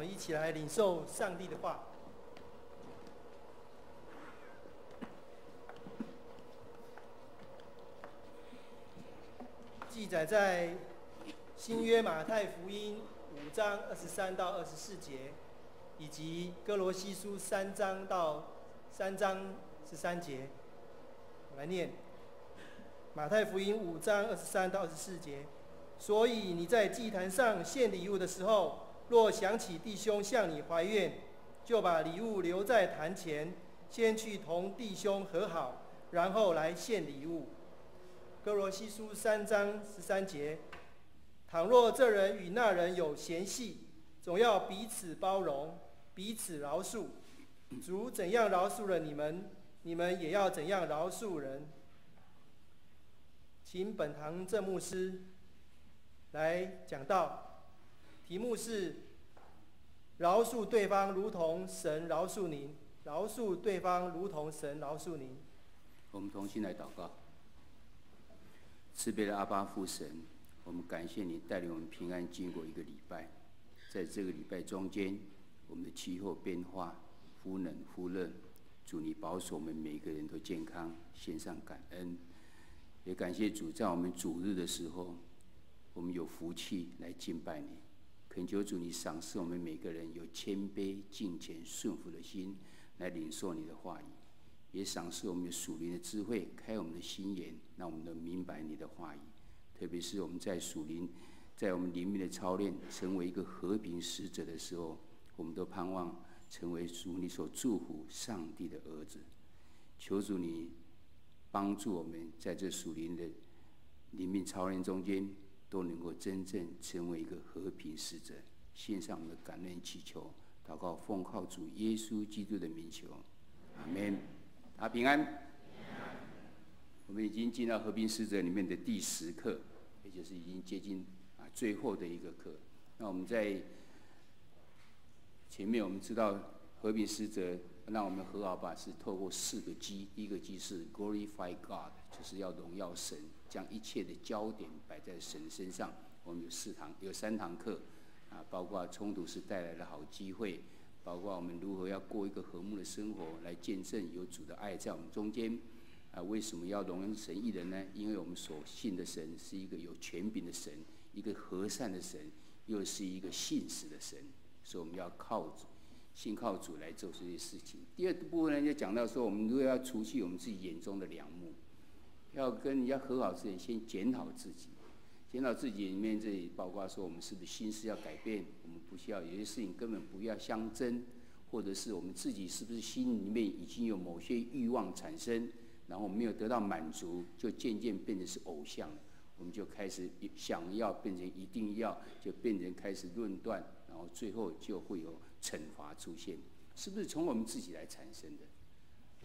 们一起来领受上帝的话。记载在新约马太福音5章23到24节，以及哥罗西书3章13节。我来念马太福音5章23到24节。所以你在祭坛上献礼物的时候，若想起弟兄向你怀怨，就把礼物留在坛前，先去同弟兄和好，然后来献礼物。哥罗西书3章13节。倘若这人与那人有嫌隙，总要彼此包容，彼此饶恕。主怎样饶恕了你们，你们也要怎样饶恕人。请本堂正牧师来讲道，题目是饶恕对方如同神饶恕您，饶恕对方如同神饶恕您。我们同心来祷告。慈悲的阿爸父神，我们感谢你带领我们平安经过一个礼拜，在这个礼拜中间，我们的气候变化，忽冷忽热，主你保守我们每一个人都健康，献上感恩。也感谢主，在我们主日的时候，我们有福气来敬拜你。恳求主你赏赐我们每个人有谦卑、敬虔、顺服的心，来领受你的话语。也赏赐我们有属灵的智慧，开我们的心眼，让我们能明白你的话语。特别是我们在属灵，在我们灵命的操练，成为一个和平使者的时候，我们都盼望成为主你所祝福上帝的儿子。求主你帮助我们在这属灵的灵命操练中间，都能够真正成为一个和平使者。献上我们的感恩祈求，祷告奉靠主耶稣基督的名求，阿们。大家平安。我们已经进到和平使者里面的第10课，也就是已经接近最后的一个课。那我们在前面我们知道和平使者让我们和好吧，是透过4个G。第一个G是 glorify God， 就是要荣耀神，将一切的焦点摆在神身上。我们有3堂课包括冲突时带来的好机会，包括我们如何要过一个和睦的生活，来见证有主的爱在我们中间。为什么要荣耀神一人呢？因为我们所信的神是一个有权柄的神，一个和善的神，又是一个信实的神，所以我们要信靠主来做这些事情。第二部分呢，就讲到说，我们如果要除去我们自己眼中的梁木，要跟人家和好之前，先检讨自己。检讨自己里面，这里包括说，我们是不是心思要改变？我们不需要有些事情根本不要相争，或者是我们自己是不是心里面已经有某些欲望产生，然后没有得到满足，就渐渐变成是偶像了。我们就开始想要变成一定要，就变成开始论断，然后最后就会有惩罚出现，是不是从我们自己来产生的？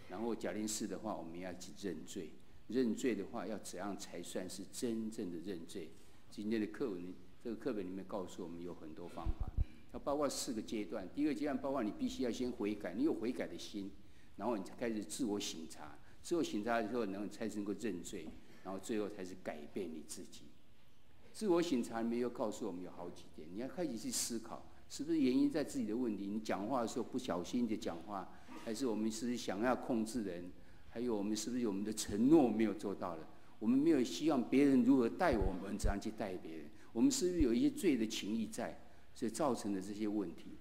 然后假定是的话，我们要去认罪。认罪的话，要怎样才算是真正的认罪？今天的课文，这个课本里面告诉我们有很多方法，它包括4个阶段。第一个阶段包括你必须要先悔改，你有悔改的心，然后你才开始自我省察，自我省察之后，才能够认罪，然后最后才是改变你自己。自我省察里面又告诉我们有好几点，你要开始去思考，是不是原因在自己的问题？你讲话的时候不小心的讲话，还是我们是不是想要控制人？还有我们是不是我们的承诺没有做到了？我们没有希望别人如何待我们，怎样去待别人？我们是不是有一些罪的情谊在，所以造成的这些问题？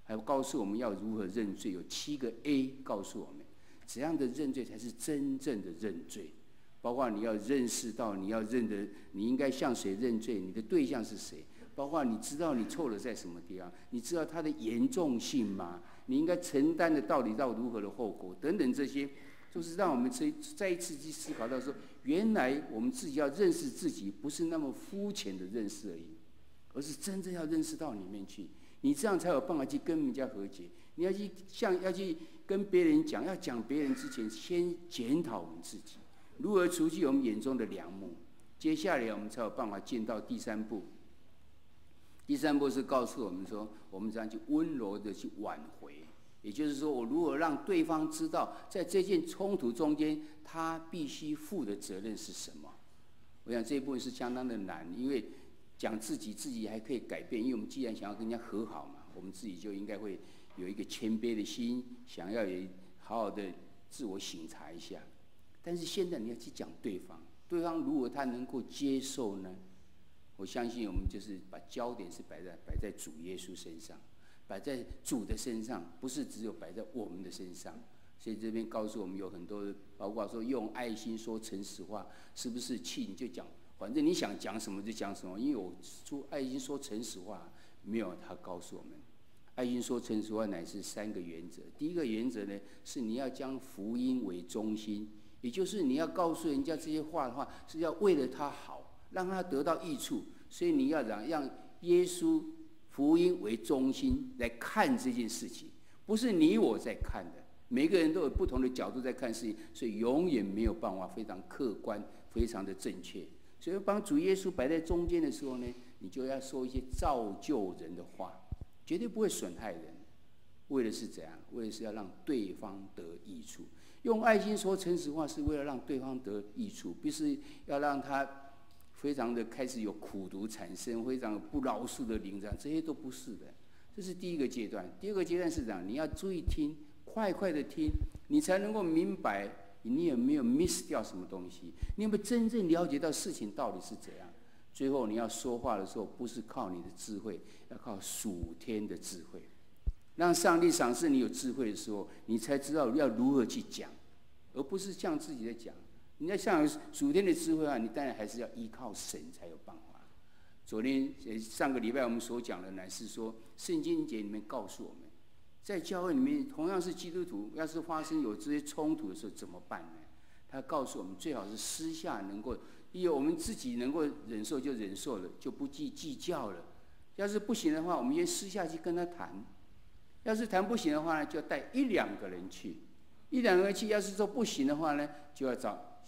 还有告诉我们要如何认罪，有7个 A 告诉我们，怎样的认罪才是真正的认罪？包括你要认识到，你要认得你应该向谁认罪，你的对象是谁？包括你知道你错了在什么地方，你知道它的严重性吗？你应该承担的到底到如何的后果等等，这些就是让我们再一次去思考到说，原来我们自己要认识自己，不是那么肤浅的认识而已，而是真正要认识到里面去。你这样才有办法去跟人家和解。你要去跟别人讲，要讲别人之前，先检讨我们自己，如何除去我们眼中的梁木。接下来我们才有办法进到第3步。第3步是告诉我们说，我们怎样去温柔的去挽回。也就是说，我如何让对方知道，在这件冲突中间，他必须负的责任是什么？我想这一部分是相当的难，因为讲自己还可以改变，因为我们既然想要跟人家和好嘛，我们自己就应该会有一个谦卑的心，想要好好的自我省察一下。但是现在你要去讲对方如果他能够接受呢，我相信我们就是把焦点是摆在主耶稣身上，摆在主的身上，不是只有摆在我们的身上。所以这边告诉我们有很多，包括说用爱心说诚实话，是不是气你就讲，反正你想讲什么就讲什么。因为我说爱心说诚实话，没有他告诉我们，爱心说诚实话乃是3个原则。第一个原则呢，是你要将福音为中心，也就是你要告诉人家这些话的话，是要为了他好，让他得到益处。所以你要让耶稣福音为中心来看这件事情，不是你我在看的。每个人都有不同的角度在看事情，所以永远没有办法非常客观、非常的正确。所以帮主耶稣摆在中间的时候呢，你就要说一些造就人的话，绝对不会损害人。为的是怎样？为的是要让对方得益处。用爱心说诚实话，是为了让对方得益处，不是要让他非常的开始有苦毒产生，非常不饶恕的灵长，这些都不是的。这是第一个阶段。第二个阶段是这样，你要注意听。快快的听，你才能够明白你有没有 miss 掉什么东西，你有没有真正了解到事情到底是怎样。最后你要说话的时候，不是靠你的智慧，要靠属天的智慧，让上帝赏赐你有智慧的时候，你才知道要如何去讲，而不是像自己在讲。你要像属天的智慧啊，你当然还是要依靠神才有办法。上个礼拜我们所讲的乃是说，圣经节里面告诉我们，在教会里面同样是基督徒，要是发生有这些冲突的时候怎么办呢？他告诉我们，最好是私下能够，因为我们自己能够忍受就忍受了，就不计较了。要是不行的话，我们先私下去跟他谈。要是谈不行的话呢，就要带1-2个人去。1-2个人去，要是说不行的话呢，就要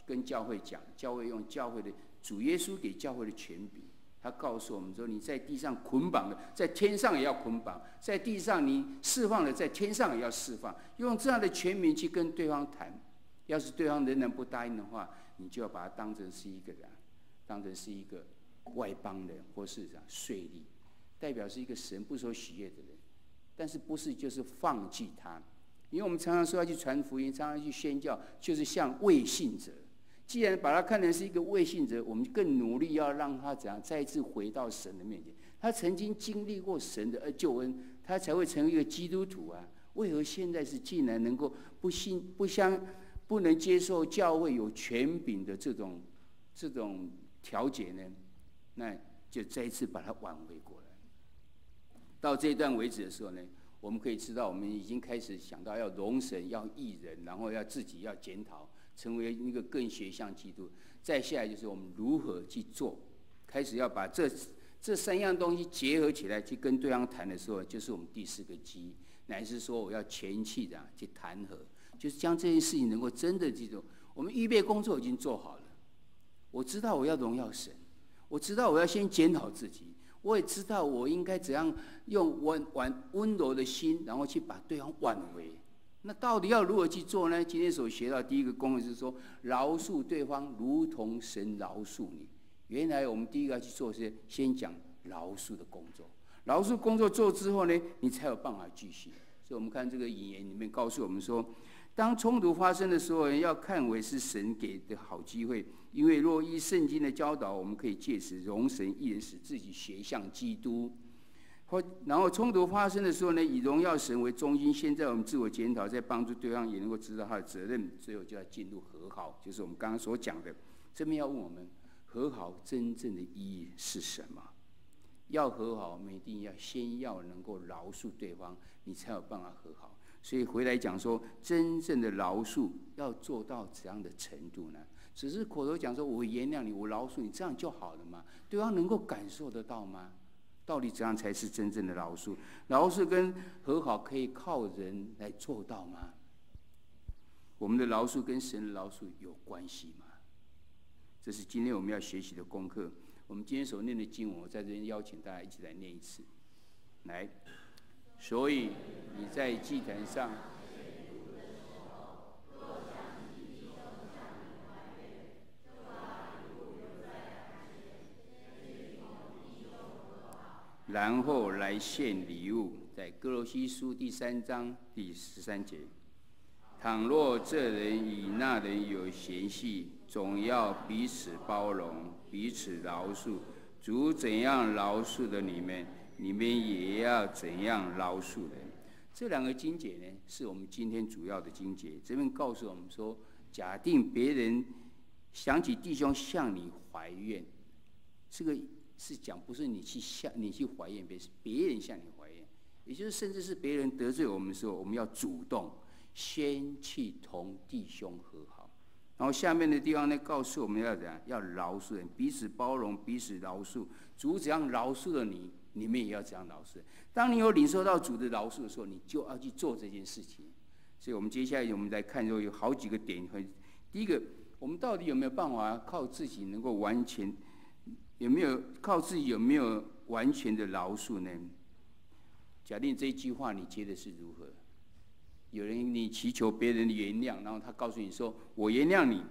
跟教会讲，教会用教会的主耶稣给教会的权柄。他告诉我们说，你在地上捆绑的，在天上也要捆绑；在地上你释放的，在天上也要释放。用这样的权柄去跟对方谈。要是对方仍然不答应的话，你就要把他当成是一个人，当成是一个外邦人，或是税吏，代表是一个神不所喜悦的人。但是不是就是放弃他？因为我们常常说要去传福音，常常去宣教，就是像未信者。既然把他看成是一个未信者，我们更努力要让他怎样再一次回到神的面前。他曾经经历过神的救恩，他才会成为一个基督徒啊。为何现在是竟然能够不能接受教会有权柄的这种调解呢？那就再一次把它挽回过来。到这一段为止的时候呢，我们可以知道，我们已经开始想到要容神，要义人，然后要自己要检讨，成为一个更学像基督。再下来就是我们如何去做，开始要把这3样东西结合起来去跟对方谈的时候，就是我们第4个基，乃是说我要前期的去谈和，就是将这件事情能够真的记住。我们预备工作已经做好了，我知道我要荣耀神，我知道我要先检讨自己，我也知道我应该怎样用温柔的心，然后去把对方挽回。那到底要如何去做呢？今天所学到第一个功课是说，饶恕对方如同神饶恕你。原来我们第一个要去做的是先讲饶恕的工作，饶恕工作做之后呢，你才有办法继续。所以我们看这个引言里面告诉我们说，当冲突发生的时候，要看为是神给的好机会，因为若依圣经的教导，我们可以借此容神一人，使自己学像基督。然后冲突发生的时候呢，以荣耀神为中心，现在我们自我检讨，再帮助对方也能够知道他的责任，最后就要进入和好，就是我们刚刚所讲的。这边要问我们，和好真正的意义是什么？要和好，我们一定要先要能够饶恕对方，你才有办法和好。所以回来讲说，真正的饶恕要做到怎样的程度呢？只是口头讲说我原谅你，我饶恕你，这样就好了吗？对方能够感受得到吗？到底怎样才是真正的饶恕？饶恕跟和好可以靠人来做到吗？我们的饶恕跟神的饶恕有关系吗？这是今天我们要学习的功课。我们今天所念的经文，我在这边邀请大家一起来念一次。来，所以你在祭坛上。然后来献礼物。在哥罗西书第3章第13节，倘若这人与那人有嫌隙，总要彼此包容，彼此饶恕。主怎样饶恕的你们，你们也要怎样饶恕人。这2个经节呢，是我们今天主要的经节。这边告诉我们说，假定别人想起弟兄向你怀怨，这个是讲不是你去怀怨别人，是别人向你怀怨，也就是甚至是别人得罪我们的时候，我们要主动先去同弟兄和好。然后下面的地方呢，告诉我们要怎样，要饶恕人，彼此包容，彼此饶恕。主怎样饶恕了你，你们也要这样饶恕人。当你有领受到主的饶恕的时候，你就要去做这件事情。所以我们接下来我们来看，有好几个点。第一个，我们到底有没有办法靠自己能够完全，有没有完全的饶恕呢？假定这一句话，你接的是如何？有人你祈求别人的原谅，然后他告诉你说：“我原谅你，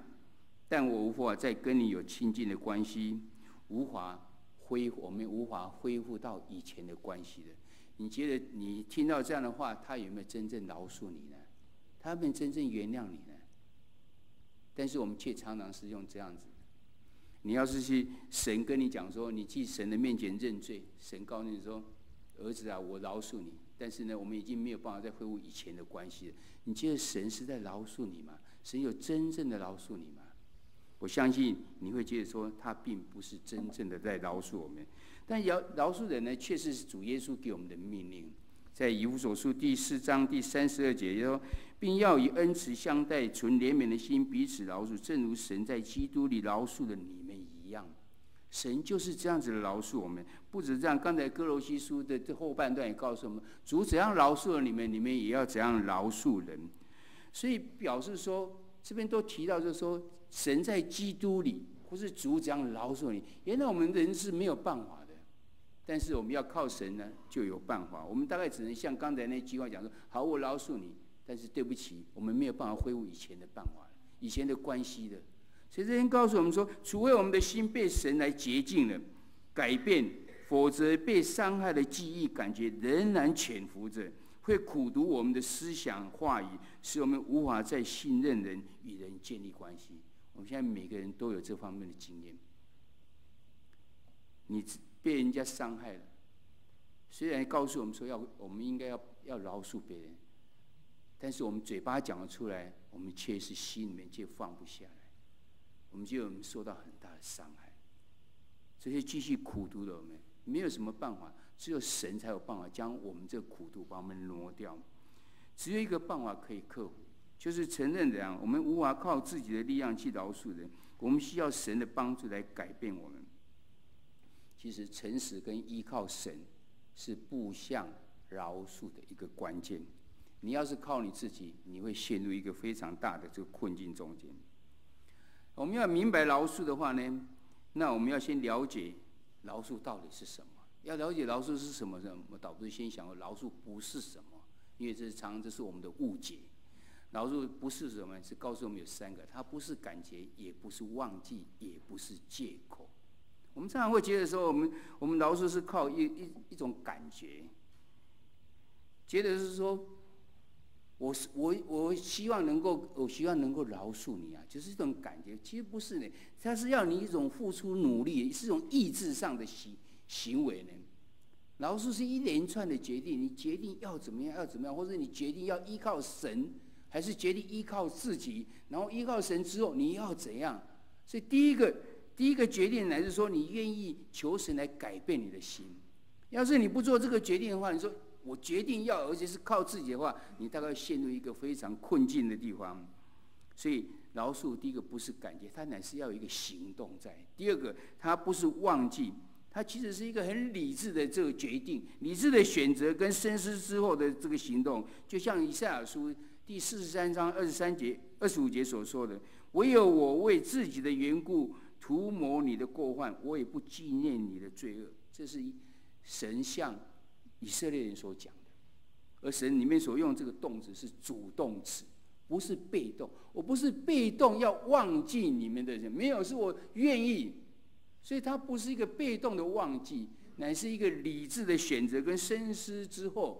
但我无法再跟你有亲近的关系，我们无法恢复到以前的关系的。”你觉得你听到这样的话，他有没有真正饶恕你呢？他有没有真正原谅你呢？但是我们却常常是用这样子。你要是去神跟你讲说，你去神的面前认罪，神告诉你说：“儿子啊，我饶恕你。”但是呢，我们已经没有办法再恢复以前的关系了。你觉得神是在饶恕你吗？神有真正的饶恕你吗？我相信你会觉得说，他并不是真正的在饶恕我们。但饶恕人呢，确实是主耶稣给我们的命令。在以弗所书第4章第32节，也说，并要以恩慈相待，存怜悯的心，彼此饶恕，正如神在基督里饶恕了你们一样。神就是这样子的饶恕我们。不止这样，刚才哥罗西书的这后半段也告诉我们，主怎样饶恕了你们，你们也要怎样饶恕人。所以表示说，这边都提到就是说，神在基督里，或是主怎样饶恕你。原来我们人是没有办法的，但是我们要靠神呢，就有办法。我们大概只能像刚才那句话讲说：“好，我饶恕你，但是对不起，我们没有办法恢复以前的办法，以前的关系的。”所以这边告诉我们说，除非我们的心被神来洁净了、改变，否则被伤害的记忆、感觉仍然潜伏着，会苦毒我们的思想、话语，使我们无法再信任人、与人建立关系。我们现在每个人都有这方面的经验。你被人家伤害了，虽然告诉我们说我们应该要饶恕别人，但是我们嘴巴讲了出来，我们却是心里面却放不下来。我们就受到很大的伤害，这些继续苦毒的我们，没有什么办法，只有神才有办法将我们这个苦毒把我们挪掉。只有一个办法可以克服，就是承认这样，我们无法靠自己的力量去饶恕人，我们需要神的帮助来改变我们。其实诚实跟依靠神是步向饶恕的一个关键。你要是靠你自己，你会陷入一个非常大的这个困境中间。我们要明白饶恕的话呢，那我们要先了解饶恕到底是什么。要了解饶恕是什么呢？我们倒不是先想饶恕不是什么，因为这是我们的误解。饶恕不是什么，是告诉我们有3个，它不是感觉，也不是忘记，也不是借口。我们常常会觉得说，我们饶恕是靠一种感觉，觉得是说，我希望能够饶恕你啊，就是这种感觉。其实不是呢，它是要你一种付出努力，是一种意志上的行为呢。饶恕是一连串的决定，你决定要怎么样，或者你决定要依靠神，还是决定依靠自己，然后依靠神之后你要怎样？所以第一个决定乃是说，你愿意求神来改变你的心。要是你不做这个决定的话，你说我决定要，而且是靠自己的话，你大概陷入一个非常困境的地方。所以饶恕第一个不是感觉，它乃是要有一个行动在。第二个，它不是忘记，它其实是一个很理智的这个决定，理智的选择跟深思之后的这个行动。就像以赛亚书第43章25节所说的：“唯有我为自己的缘故涂抹你的过患，我也不纪念你的罪恶。”这是神向以色列人所讲的，而神里面所用这个动词是主动词，不是被动。我不是被动要忘记你们的人，没有，是我愿意。所以它不是一个被动的忘记，乃是一个理智的选择跟深思之后